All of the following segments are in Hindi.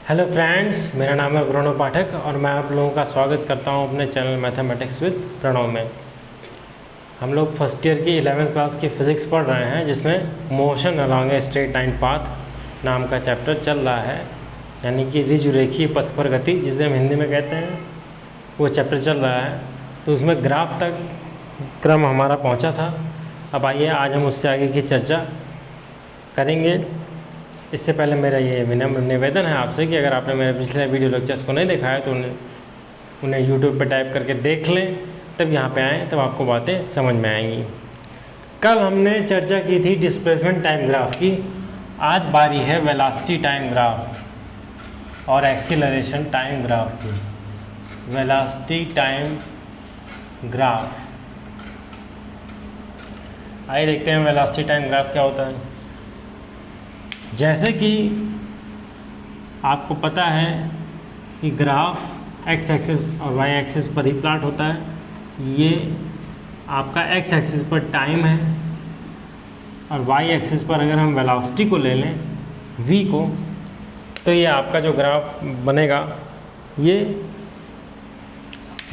हेलो फ्रेंड्स, मेरा नाम है प्रणव पाठक और मैं आप लोगों का स्वागत करता हूं अपने चैनल मैथमेटिक्स विद प्रणव में। हम लोग फर्स्ट ईयर की 11th क्लास की फ़िज़िक्स पढ़ रहे हैं, जिसमें motion along a straight line path नाम का चैप्टर चल रहा है, यानी कि ऋजुरेखीय पथ पर गति, जिसे हम हिंदी में कहते हैं, वो चैप्टर चल रहा है। तो उसमें ग्राफ तक क्रम हमारा पहुँचा था। अब आइए आज हम उससे आगे की चर्चा करेंगे। इससे पहले मेरा ये विनम्र निवेदन है आपसे कि अगर आपने मेरे पिछले वीडियो लेक्चर्स को नहीं देखा है तो उन्हें यूट्यूब पर टाइप करके देख लें, तब यहाँ पे आएँ तब आपको बातें समझ में आएंगी। कल हमने चर्चा की थी डिस्प्लेसमेंट टाइम ग्राफ की। आज बारी है वेलोसिटी टाइम ग्राफ और एक्सीलरेशन टाइम ग्राफ की। वेलोसिटी टाइम ग्राफ, आइए देखते हैं वेलोसिटी टाइम ग्राफ क्या होता है। जैसे कि आपको पता है कि ग्राफ एक्स एक्सिस और वाई एक्सिस पर ही प्लॉट होता है। ये आपका एक्स एक्सिस पर टाइम है और वाई एक्सिस पर अगर हम वेलोसिटी को ले लें v को, तो ये आपका जो ग्राफ बनेगा ये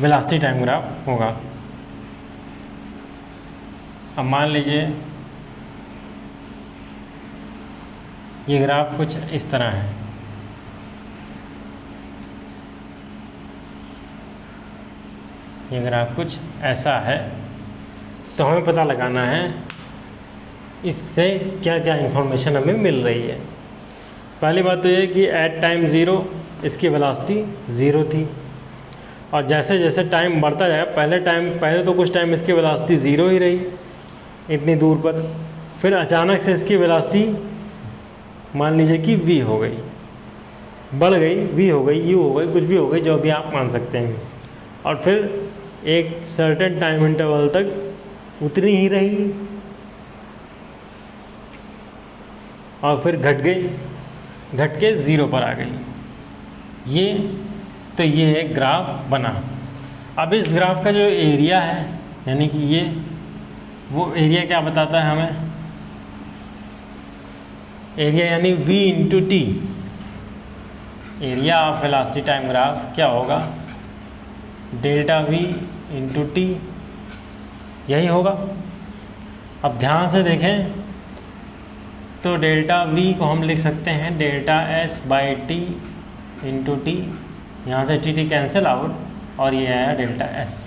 वेलोसिटी टाइम ग्राफ होगा। अब मान लीजिए ये ग्राफ कुछ इस तरह है। ये ग्राफ कुछ ऐसा है, तो हमें पता लगाना है इससे क्या क्या इन्फॉर्मेशन हमें मिल रही है। पहली बात तो ये कि एट टाइम 0 इसकी वेलोसिटी 0 थी, और जैसे जैसे टाइम बढ़ता जाएगा, पहले तो कुछ टाइम इसकी वेलोसिटी 0 ही रही इतनी दूर पर, फिर अचानक से इसकी वेलोसिटी मान लीजिए कि v हो गई, बढ़ गई, v हो गई, u हो गई, कुछ भी हो गई, जो भी आप मान सकते हैं, और फिर एक सर्टेन टाइम इंटरवल तक उतनी ही रही और फिर घट गई, घट के 0 पर आ गई। ये एक ग्राफ बना। अब इस ग्राफ का जो एरिया है, यानी कि ये वो एरिया क्या बताता है हमें, एरिया यानी v into T. Area of velocity time graph क्या होगा, डेल्टा v इंटू टी, यही होगा। अब ध्यान से देखें तो डेल्टा v को हम लिख सकते हैं delta s by T into T, यहाँ से टी कैंसिल आउट और ये आया डेल्टा s।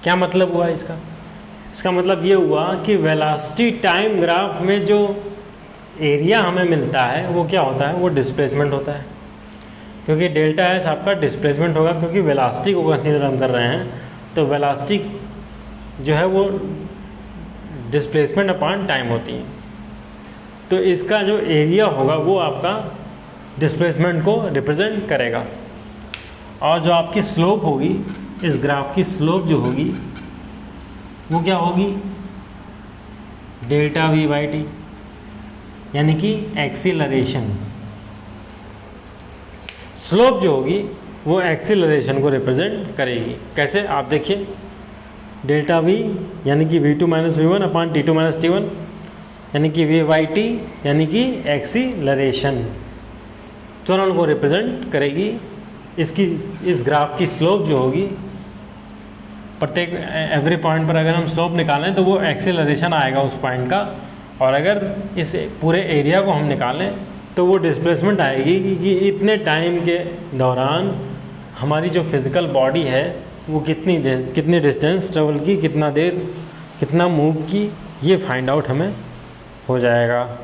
क्या मतलब हुआ इसका? इसका मतलब ये हुआ कि वेलोसिटी टाइम ग्राफ में जो एरिया हमें मिलता है वो क्या होता है, वो डिस्प्लेसमेंट होता है, क्योंकि डेल्टा एस आपका डिस्प्लेसमेंट होगा, क्योंकि वेलोसिटी को कंसीडर हम कर रहे हैं, तो वेलोसिटी जो है वो डिस्प्लेसमेंट अपॉन टाइम होती है। तो इसका जो एरिया होगा वो आपका डिस्प्लेसमेंट को रिप्रेजेंट करेगा, और जो आपकी स्लोप होगी, इस ग्राफ की स्लोप जो होगी वो क्या होगी, डेल्टा v बाई टी, यानी कि एक्सीलरेशन। स्लोप जो होगी वो एक्सीलरेशन को रिप्रेजेंट करेगी। कैसे, आप देखिए, डेल्टा v यानी कि v2 minus v one upon t2 minus t1, यानी कि v बाई टी यानी कि एक्सीलरेशन, त्वरण को रिप्रेजेंट करेगी। इस ग्राफ की स्लोप जो होगी, प्रत्येक एवरी पॉइंट पर अगर हम स्लोप निकालें तो वो एक्सेलरेशन आएगा उस पॉइंट का, और अगर इस पूरे एरिया को हम निकालें तो वो डिस्प्लेसमेंट आएगी कि इतने टाइम के दौरान हमारी जो फिज़िकल बॉडी है वो कितनी डिस्टेंस ट्रेवल की, कितना देर, कितना मूव की, ये फाइंड आउट हमें हो जाएगा।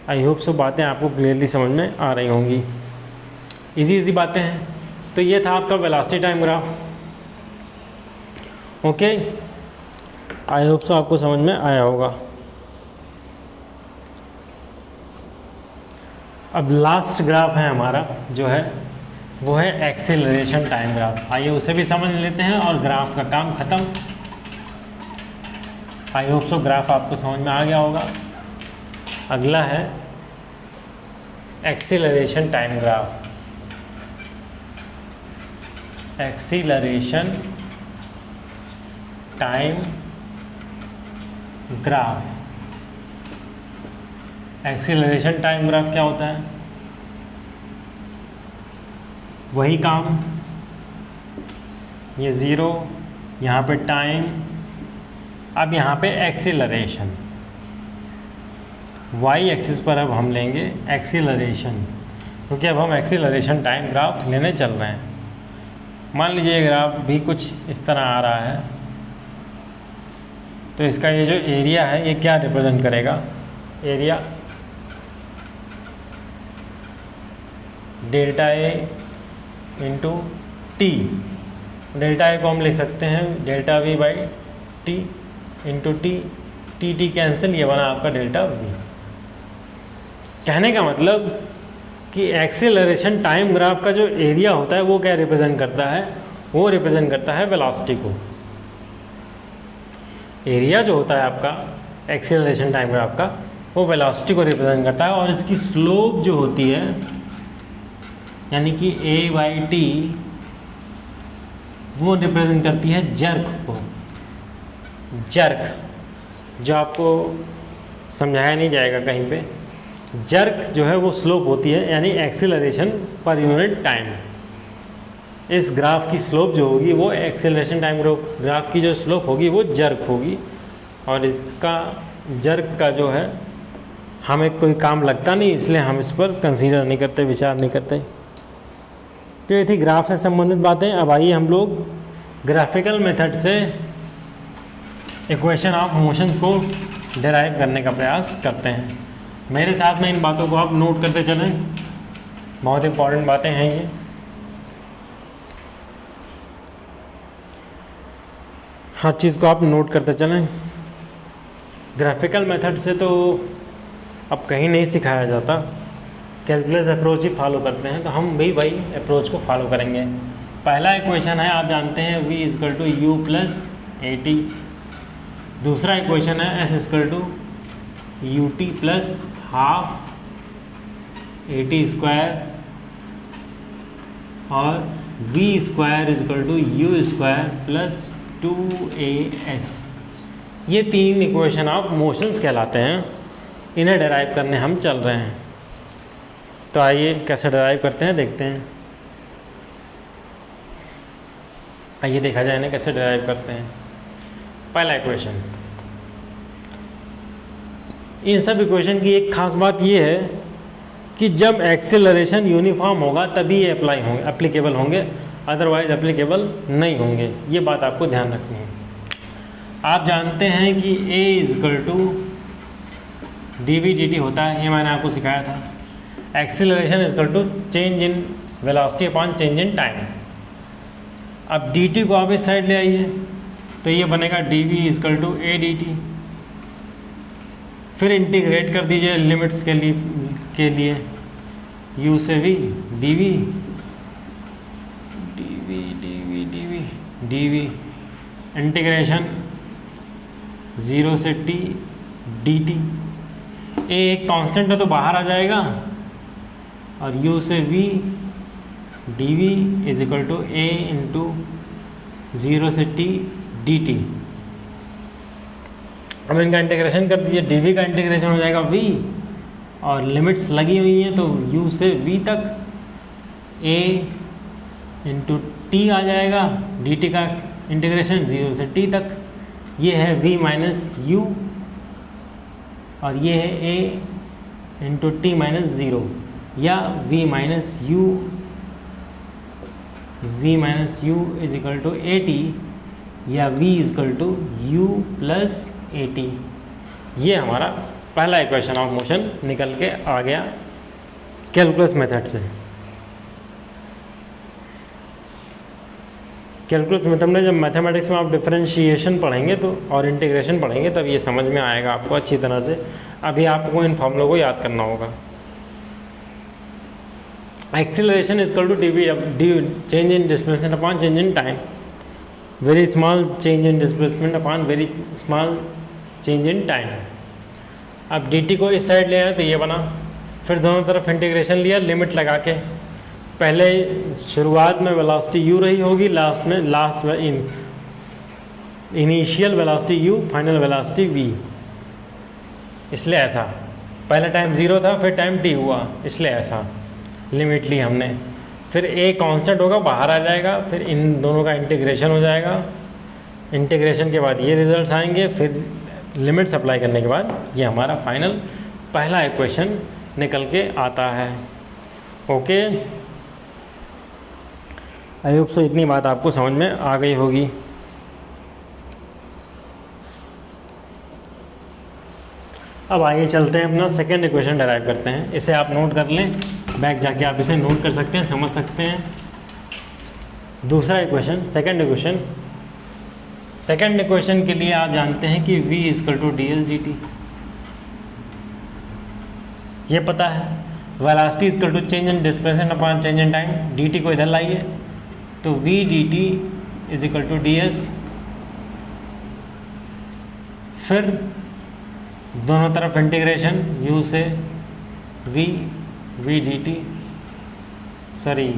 आई होप सो बातें आपको क्लियरली समझ में आ रही होंगी। इजी बातें हैं। तो ये था आपका velocity time graph. Okay, I hope so आपको समझ में आया होगा। अब लास्ट ग्राफ है हमारा जो है वो है एक्सेलरेशन टाइम ग्राफ। आइए उसे भी समझ लेते हैं और ग्राफ का काम ख़त्म। आई होप सो ग्राफ आपको समझ में आ गया होगा। अगला है acceleration time graph. Acceleration time graph, acceleration time graph क्या होता है? वही काम, ये 0, यहाँ पे टाइम, अब यहाँ पे एक्सीलरेशन, वाई एक्सिस पर अब हम लेंगे एक्सीलरेशन, क्योंकि अब हम एक्सीलरेशन टाइम ग्राफ लेने चल रहे हैं। मान लीजिए ग्राफ भी कुछ इस तरह आ रहा है, तो इसका ये जो एरिया है ये क्या रिप्रेजेंट करेगा? Area delta A into T. Delta A को हम लिख सकते हैं delta we by T into T, T T cancel, ये बना आपका डेल्टा वी। कहने का मतलब कि एक्सीलरेशन टाइम ग्राफ का जो एरिया होता है वो क्या रिप्रेजेंट करता है? वो रिप्रेजेंट करता है वेलोसिटी को। एरिया जो होता है आपका एक्सीलरेशन टाइम ग्राफ का, वो वेलोसिटी को रिप्रेजेंट करता है, और इसकी स्लोप जो होती है यानी कि a बाई टी, वो रिप्रेजेंट करती है जर्क को। जर्क जो आपको समझाया नहीं जाएगा कहीं पे, जर्क जो है वो स्लोप होती है, यानी एक्सीलरेशन पर यूनिट टाइम। इस ग्राफ की स्लोप जो होगी वो एक्सीलरेशन टाइम ग्राफ की जो स्लोप होगी वो जर्क होगी, और इसका जर्क का जो है हमें कोई काम लगता नहीं, इसलिए हम इस पर कंसीडर नहीं करते, विचार नहीं करते। तो ये थी ग्राफ से संबंधित बातें। अब आइए हम लोग ग्राफिकल मेथड से इक्वेशन ऑफ मोशंस को डिराइव करने का प्रयास करते हैं। मेरे साथ में इन बातों को आप नोट करते चलें, बहुत इंपॉर्टेंट बातें हैं ये। हर चीज़ को आप नोट करते चलें। ग्राफिकल मेथड से तो अब कहीं नहीं सिखाया जाता, कैलकुलस अप्रोच ही फॉलो करते हैं, तो हम भी वही अप्रोच को फॉलो करेंगे। पहला इक्वेशन है, आप जानते हैं v is equal to u plus a t. दूसरा इक्वेशन है s is equal to u t plus half a t square, और v square is equal to u square plus 2as। ये तीन इक्वेशन ऑफ मोशंस कहलाते हैं, इन्हें डिराइव करने हम चल रहे हैं। तो आइए कैसे डिराइव करते हैं देखते हैं। आइए देखा जाए इन्हें कैसे डिराइव करते हैं। पहला इक्वेशन, इन सब इक्वेशन की एक खास बात ये है कि जब एक्सेलरेशन यूनिफॉर्म होगा तभी ये एप्लीकेबल होंगे, अदरवाइज एप्लीकेबल नहीं होंगे। ये बात आपको ध्यान रखनी है। आप जानते हैं कि a is equal to d v d t होता है, ये मैंने आपको सिखाया था। Acceleration is equal to change in velocity upon change in time. अब डी टी को आप इस साइड ले आइए तो ये बनेगा d v is equal to a d t. फिर इंटीग्रेट कर दीजिए लिमिट्स के लिए u से v d v d v d v d v d v integration 0 से t डी टी। ए एक कांस्टेंट है तो बाहर आ जाएगा, और u से v d v is equal to a into 0 से t डी टी। अब इनका इंटीग्रेशन कर दीजिए, डी वी का इंटीग्रेशन हो जाएगा v, और लिमिट्स लगी हुई हैं तो u से v तक a इंटू टी आ जाएगा, डी टी का इंटीग्रेशन 0 से t तक। ये है v माइनस यू, और ये है a इंटू टी माइनस 0, या v minus u is equal to a t, या v is equal to u plus a t. ये हमारा पहला इक्वेशन ऑफ मोशन निकल के आ गया कैलकुलस मेथड से। कैलकुलस मेथड में जब मैथमेटिक्स में आप डिफरेंशिएशन पढ़ेंगे तो और इंटीग्रेशन पढ़ेंगे तब ये समझ में आएगा आपको अच्छी तरह से। अभी आपको इन फॉर्मूलों को याद करना होगा। Acceleration is equal to d change in displacement upon change in time, very small change in displacement upon very small change in time. अब डी टी को इस साइड ले आए तो ये बना, फिर दोनों तरफ इंटीग्रेशन लिया लिमिट लगा के। पहले शुरुआत में वेलोसिटी u रही होगी, लास्ट में initial velocity u, final velocity v, इसलिए ऐसा। पहले टाइम 0 था, फिर टाइम t हुआ, इसलिए ऐसा लिमिट ली हमने। फिर a कांस्टेंट होगा, बाहर आ जाएगा, फिर इन दोनों का इंटीग्रेशन हो जाएगा। इंटीग्रेशन के बाद ये रिजल्ट्स आएंगे, फिर लिमिट्स अप्लाई करने के बाद ये हमारा फाइनल पहला इक्वेशन निकल के आता है। ओके, आई होप सो इतनी बात आपको समझ में आ गई होगी। अब आइए चलते हैं अपना सेकेंड इक्वेशन डिराइव करते हैं। इसे आप नोट कर लें, बैक जाके आप इसे नोट कर सकते हैं, समझ सकते हैं। दूसरा इक्वेशन, सेकेंड इक्वेशन के लिए आप जानते हैं कि v = ds/dt, ये पता है। Velocity = change in displacement upon change in time, dt को इधर लाइए तो v dt = ds। फिर दोनों तरफ इंटीग्रेशन u से v dt, सॉरी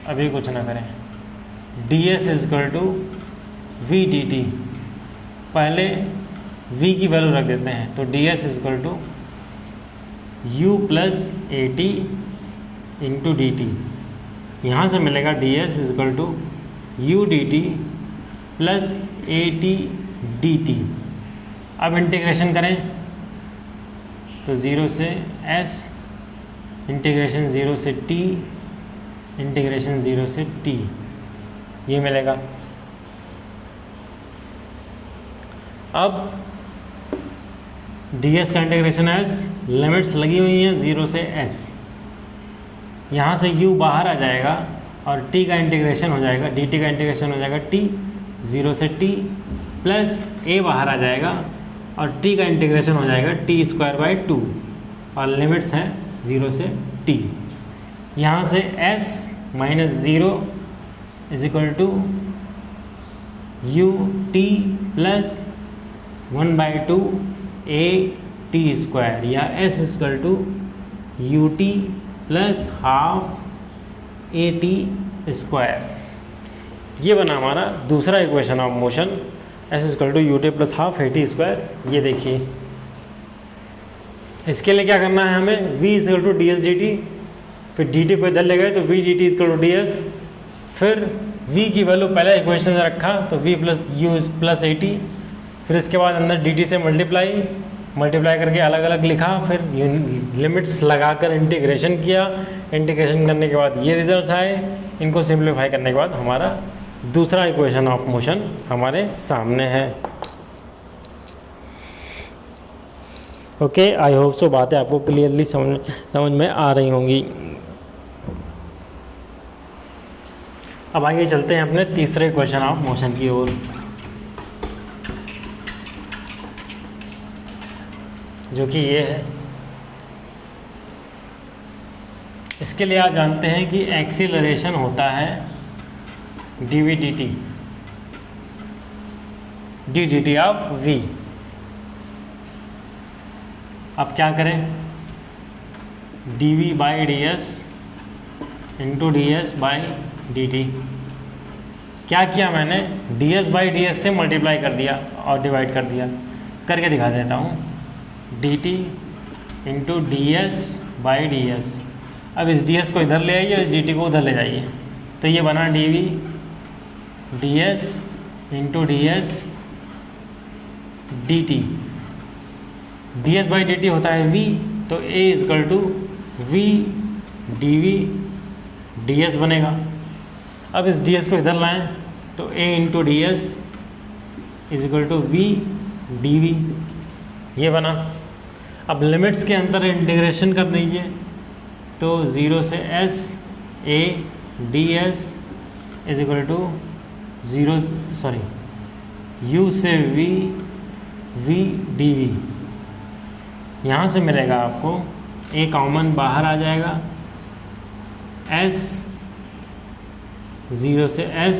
अभी कुछ ना करें, ds = v dt। पहले v की वैल्यू रख देते हैं तो ds = u + at × dt। यहाँ से मिलेगा ds = u dt + at dt। अब इंटीग्रेशन करें तो 0 से s, इंटीग्रेशन 0 से t, इंटीग्रेशन 0 से t, ये मिलेगा। अब ds का इंटीग्रेशन s, लिमिट्स लगी हुई हैं 0 से s, यहाँ से u बाहर आ जाएगा और t का इंटीग्रेशन हो जाएगा, dt का इंटीग्रेशन हो जाएगा t 0 से t प्लस a बाहर आ जाएगा और t का इंटीग्रेशन हो जाएगा t²/2 और लिमिट्स हैं 0 से t। यहाँ से s - 0 = ut + 1/2 at² या s = ut + ½ at²। ये बना हमारा दूसरा equation of motion, s = ut + ½ at²। ये देखिए, इसके लिए क्या करना है हमें, v = ds/dt, फिर dt को इधर ले गए तो v dt = ds, फिर v की वैल्यू पहला इक्वेशन से रखा तो v + u + at, फिर इसके बाद अंदर dt से मल्टीप्लाई करके अलग अलग लिखा, फिर लिमिट्स लगाकर इंटीग्रेशन किया। इंटीग्रेशन करने के बाद ये रिजल्ट्स आए, इनको सिंप्लीफाई करने के बाद हमारा दूसरा इक्वेशन ऑफ मोशन हमारे सामने है। ओके, आई होप सो बातें आपको क्लियरली समझ में आ रही होंगी। अब आइए चलते हैं अपने तीसरे इक्वेशन ऑफ मोशन की ओर, जो कि ये है। इसके लिए आप जानते हैं कि एक्सीलरेशन होता है ddt ऑफ v। अब क्या करें, dv/ds × ds/dt। क्या किया मैंने, ds/ds से मल्टीप्लाई कर दिया और डिवाइड कर दिया, करके दिखा देता हूँ, dt × ds/ds। अब इस ds को इधर ले आइए, इस dt को उधर ले जाइए, तो ये बना dv ds × ds/dt। ds/dt होता है v, तो a = v dv ds बनेगा। अब इस ds को इधर लाएं तो a × ds = v dv, ये बना। अब लिमिट्स के अंदर इंटीग्रेशन कर दीजिए तो 0 से s a ds = u से v dv। यहाँ से मिलेगा आपको a कॉमन बाहर आ जाएगा, s 0 से s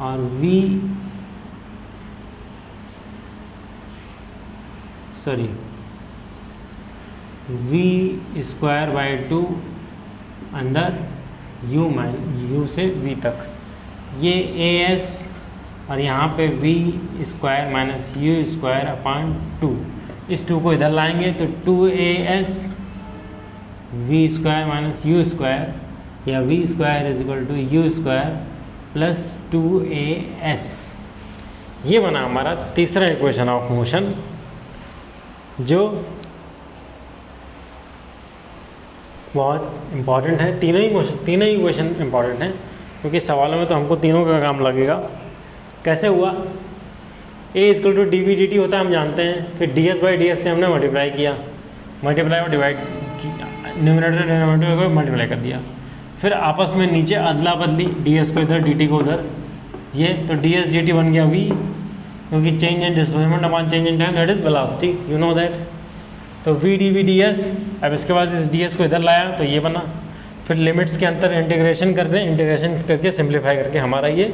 और v v²/2 अंदर u से v तक, ये as और यहाँ पे v² माइनस u² अपान 2, इस 2 को इधर लाएंगे तो 2as v² माइनस u² या v² is equal to u² plus 2as। ये बना हमारा तीसरा इक्वेशन ऑफ मोशन, जो बहुत इम्पॉर्टेंट है। तीनों ही इक्वेशन इम्पॉर्टेंट हैं, क्योंकि सवालों में तो हमको तीनों का काम लगेगा। कैसे हुआ, a इक्वल टू dv/dt होता है हम जानते हैं, फिर ds/ds से हमने मल्टीप्लाई किया, मल्टीप्लाई और डिवाइड किया, न्यूमरेटर डिनोमिनेटर को मल्टीप्लाई कर दिया, फिर आपस में नीचे अदला बदली, ds को इधर dt को उधर, ये तो ds/dt बन गया v, क्योंकि change in displacement upon change in time that is velocity, you know that. तो v dv/ds, अब इसके बाद इस ds को इधर लाया तो ये बना, फिर लिमिट्स के अंतर इंटीग्रेशन कर दें, इंटीग्रेशन करके सिंप्लीफाई करके हमारा ये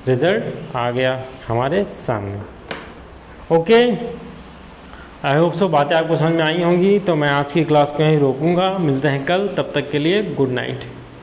रिजल्ट आ गया हमारे सामने। ओके, आई होप सो बातें आपको समझ में आई होंगी। तो मैं आज की क्लास को यहीं रोकूंगा, मिलते हैं कल, तब तक के लिए गुड नाइट।